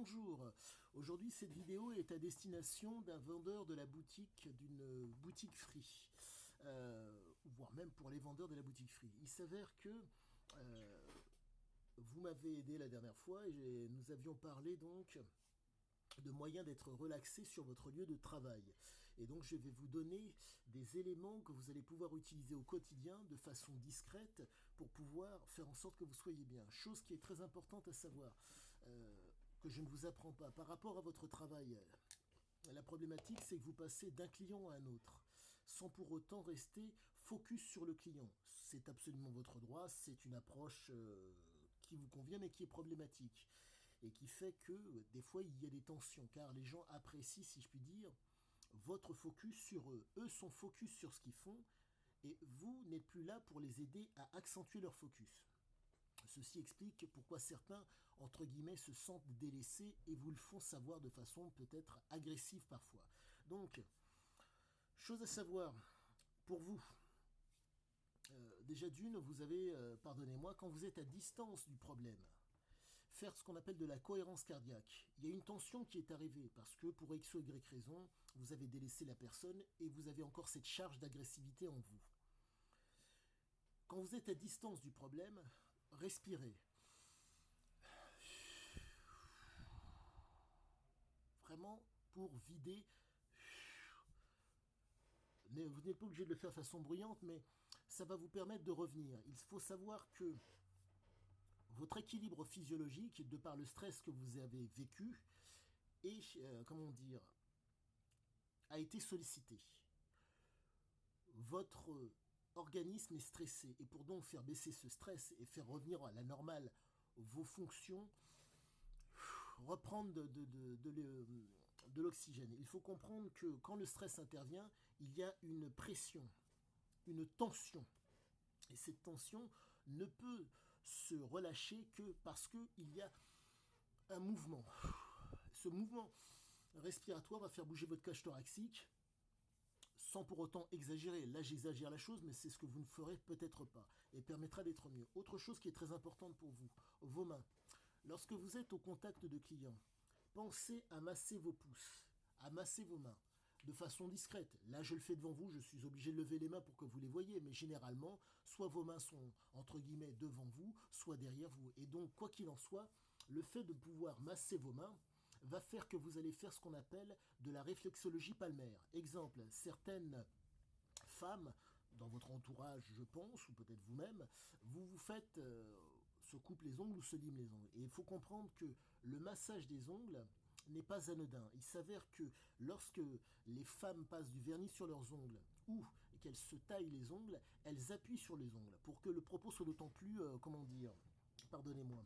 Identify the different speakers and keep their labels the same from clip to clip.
Speaker 1: Bonjour, aujourd'hui cette vidéo est à destination d'un vendeur de la boutique, d'une boutique Free, voire même pour les vendeurs de la boutique Free. Il s'avère que euh, vous m'avez aidé la dernière fois et nous avions parlé donc de moyens d'être relaxé sur votre lieu de travail. Et donc je vais vous donner des éléments que vous allez pouvoir utiliser au quotidien de façon discrète pour pouvoir faire en sorte que vous soyez bien. Chose qui est très importante à savoir, que je ne vous apprends pas. Par rapport à votre travail, la problématique, c'est que vous passez d'un client à un autre, sans pour autant rester focus sur le client. C'est absolument votre droit, c'est une approche qui vous convient, mais qui est problématique. Et qui fait que des fois, il y a des tensions, car les gens apprécient, si je puis dire, votre focus sur eux. Eux sont focus sur ce qu'ils font, et vous n'êtes plus là pour les aider à accentuer leur focus. Ceci explique pourquoi certains, entre guillemets, se sentent délaissés et vous le font savoir de façon peut-être agressive parfois. Donc, chose à savoir, pour vous, déjà d'une, vous avez, pardonnez-moi, quand vous êtes à distance du problème, faire ce qu'on appelle de la cohérence cardiaque. Il y a une tension qui est arrivée parce que pour X ou Y raison, vous avez délaissé la personne et vous avez encore cette charge d'agressivité en vous. Quand vous êtes à distance du problème, respirez. Vraiment pour vider. Vous n'êtes pas obligé de le faire de façon bruyante, mais ça va vous permettre de revenir. Il faut savoir que votre équilibre physiologique, de par le stress que vous avez vécu, est, comment dire, a été sollicité. Votre organisme est stressé. Et pour donc faire baisser ce stress et faire revenir à la normale vos fonctions, reprendre de l'oxygène. Il faut comprendre que quand le stress intervient, il y a une pression, une tension. Et cette tension ne peut se relâcher que parce qu'il y a un mouvement. Ce mouvement respiratoire va faire bouger votre cage thoracique, sans pour autant exagérer. Là, j'exagère la chose, mais c'est ce que vous ne ferez peut-être pas et permettra d'être mieux. Autre chose qui est très importante pour vous, vos mains. Lorsque vous êtes au contact de clients, pensez à masser vos pouces, à masser vos mains de façon discrète. Là, je le fais devant vous, je suis obligé de lever les mains pour que vous les voyez, mais généralement, soit vos mains sont entre guillemets devant vous, soit derrière vous. Et donc, quoi qu'il en soit, le fait de pouvoir masser vos mains va faire que vous allez faire ce qu'on appelle de la réflexologie palmaire. Exemple, certaines femmes dans votre entourage, je pense, ou peut-être vous-même, vous vous faites se coupe les ongles ou se lime les ongles. Et il faut comprendre que le massage des ongles n'est pas anodin. Il s'avère que lorsque les femmes passent du vernis sur leurs ongles ou qu'elles se taillent les ongles, elles appuient sur les ongles pour que le propos soit d'autant plus, comment dire, pardonnez-moi,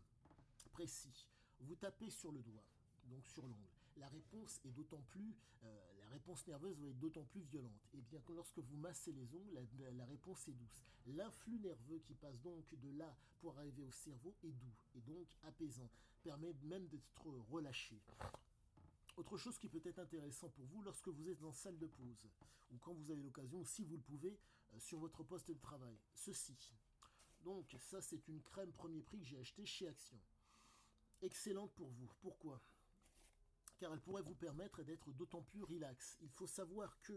Speaker 1: précis. Vous tapez sur le doigt, donc sur l'ongle. La réponse est d'autant plus, la réponse nerveuse va être d'autant plus violente. Et bien que lorsque vous massez les ongles, la réponse est douce. L'influx nerveux qui passe donc de là pour arriver au cerveau est doux et donc apaisant, permet même d'être relâché. Autre chose qui peut être intéressant pour vous lorsque vous êtes en salle de pause ou quand vous avez l'occasion, si vous le pouvez, sur votre poste de travail. Ceci. Donc ça c'est une crème premier prix que j'ai achetée chez Action. Excellente pour vous. Pourquoi? Car elle pourrait vous permettre d'être d'autant plus relax. Il faut savoir que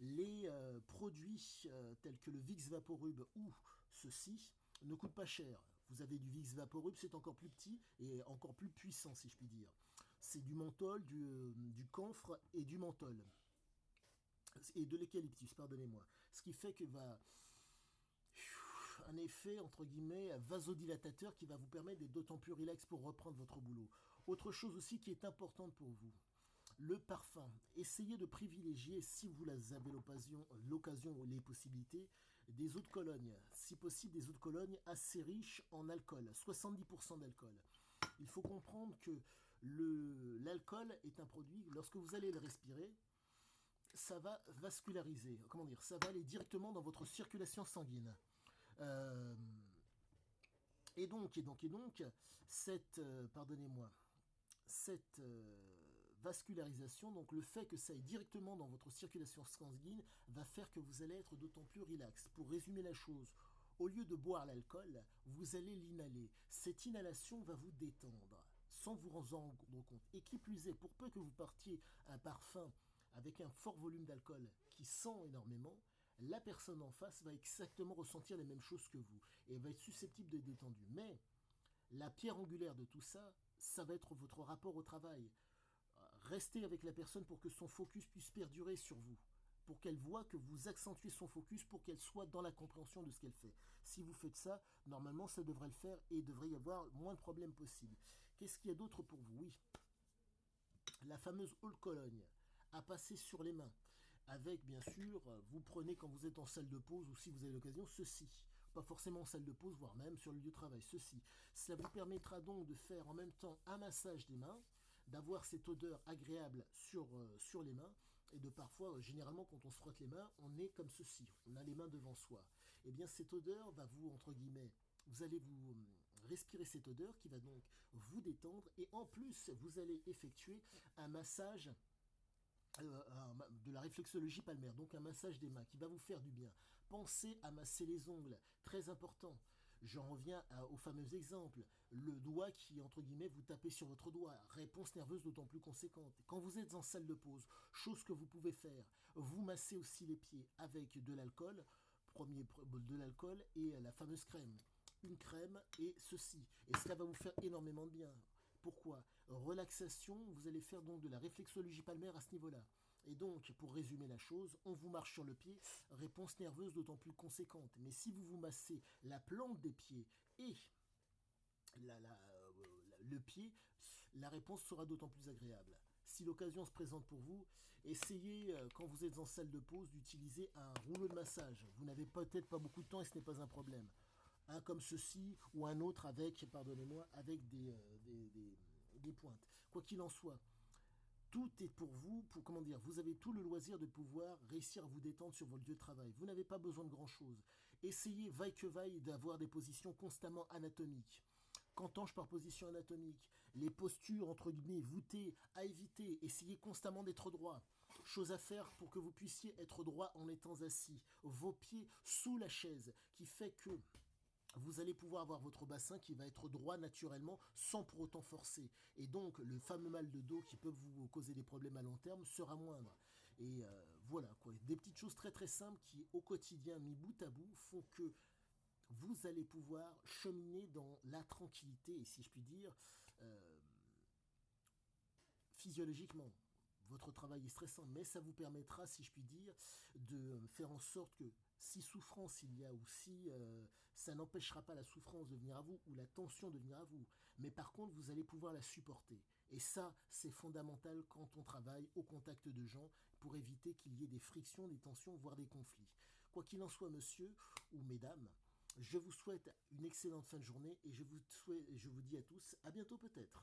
Speaker 1: les produits tels que le Vicks Vaporub ou ceci ne coûtent pas cher. Vous avez du Vicks Vaporub, c'est encore plus petit et encore plus puissant, si je puis dire. C'est du menthol, du camphre et du menthol. Et de l'eucalyptus, pardonnez-moi. Ce qui fait que va un effet, entre guillemets, vasodilatateur qui va vous permettre d'être d'autant plus relax pour reprendre votre boulot. Autre chose aussi qui est importante pour vous, le parfum. Essayez de privilégier, si vous avez l'occasion ou les possibilités, des eaux de Cologne. Si possible, des eaux de Cologne assez riches en alcool, 70% d'alcool. Il faut comprendre que l'alcool est un produit, lorsque vous allez le respirer, ça va vasculariser, comment dire, ça va aller directement dans votre circulation sanguine. Euh, et donc, cette, pardonnez-moi, cette vascularisation, donc le fait que ça aille directement dans votre circulation sanguine, va faire que vous allez être d'autant plus relax. Pour résumer la chose, au lieu de boire l'alcool, vous allez l'inhaler. Cette inhalation va vous détendre. sans vous en rendre compte. Et qui plus est, pour peu que vous partiez un parfum avec un fort volume d'alcool qui sent énormément, la personne en face va exactement ressentir les mêmes choses que vous et va être susceptible de détendu. Mais la pierre angulaire de tout ça, ça va être votre rapport au travail. Restez avec la personne pour que son focus puisse perdurer sur vous, pour qu'elle voit que vous accentuez son focus, pour qu'elle soit dans la compréhension de ce qu'elle fait. Si vous faites ça, normalement ça devrait le faire et il devrait y avoir moins de problèmes possibles. Qu'est-ce qu'il y a d'autre pour vous? Oui, la fameuse haute Cologne à passer sur les mains. Avec, bien sûr, vous prenez quand vous êtes en salle de pause ou si vous avez l'occasion, ceci. Pas forcément en salle de pause, voire même sur le lieu de travail, ceci. Cela vous permettra donc de faire en même temps un massage des mains, d'avoir cette odeur agréable sur les mains, et de parfois, généralement, quand on se frotte les mains, on est comme ceci, on a les mains devant soi. Et bien, cette odeur va vous, entre guillemets, vous allez vous respirer cette odeur qui va donc vous détendre, et en plus, vous allez effectuer un massage de la réflexologie palmaire, donc un massage des mains qui va vous faire du bien. Pensez à masser les ongles, très important. J'en reviens au fameux exemple, le doigt qui, entre guillemets, vous tapez sur votre doigt, réponse nerveuse d'autant plus conséquente. Quand vous êtes en salle de pause, chose que vous pouvez faire, vous massez aussi les pieds avec de l'alcool, de l'alcool et la fameuse crème. Une crème et ceci. Et cela va vous faire énormément de bien. Pourquoi? Relaxation, vous allez faire donc de la réflexologie palmaire à ce niveau-là. Et donc, pour résumer la chose, on vous marche sur le pied, réponse nerveuse d'autant plus conséquente. Mais si vous vous massez la plante des pieds et le pied, la réponse sera d'autant plus agréable. Si l'occasion se présente pour vous, essayez, quand vous êtes en salle de pause, d'utiliser un rouleau de massage. Vous n'avez peut-être pas beaucoup de temps et ce n'est pas un problème. Un comme ceci ou un autre avec, pardonnez-moi, avec des pointes. Quoi qu'il en soit, tout est pour vous, comment dire, vous avez tout le loisir de pouvoir réussir à vous détendre sur votre lieu de travail. Vous n'avez pas besoin de grand-chose. Essayez, vaille que vaille, d'avoir des positions constamment anatomiques. Qu'entends-je par position anatomique? Les postures, entre guillemets, voûtées, à éviter. Essayez constamment d'être droit. Chose à faire pour que vous puissiez être droit en étant assis. Vos pieds sous la chaise, qui fait que vous allez pouvoir avoir votre bassin qui va être droit naturellement sans pour autant forcer. Et donc le fameux mal de dos qui peut vous causer des problèmes à long terme sera moindre. Et voilà quoi, des petites choses très très simples qui au quotidien mis bout à bout font que vous allez pouvoir cheminer dans la tranquillité, et si je puis dire, euh, physiologiquement. Votre travail est stressant, mais ça vous permettra, si je puis dire, de faire en sorte que si souffrance il y a ou si ça n'empêchera pas la souffrance de venir à vous ou la tension de venir à vous, mais par contre vous allez pouvoir la supporter. Et ça, c'est fondamental quand on travaille au contact de gens pour éviter qu'il y ait des frictions, des tensions, voire des conflits. Quoi qu'il en soit, monsieur ou mesdames, je vous souhaite une excellente fin de journée et je vous dis à tous à bientôt peut-être.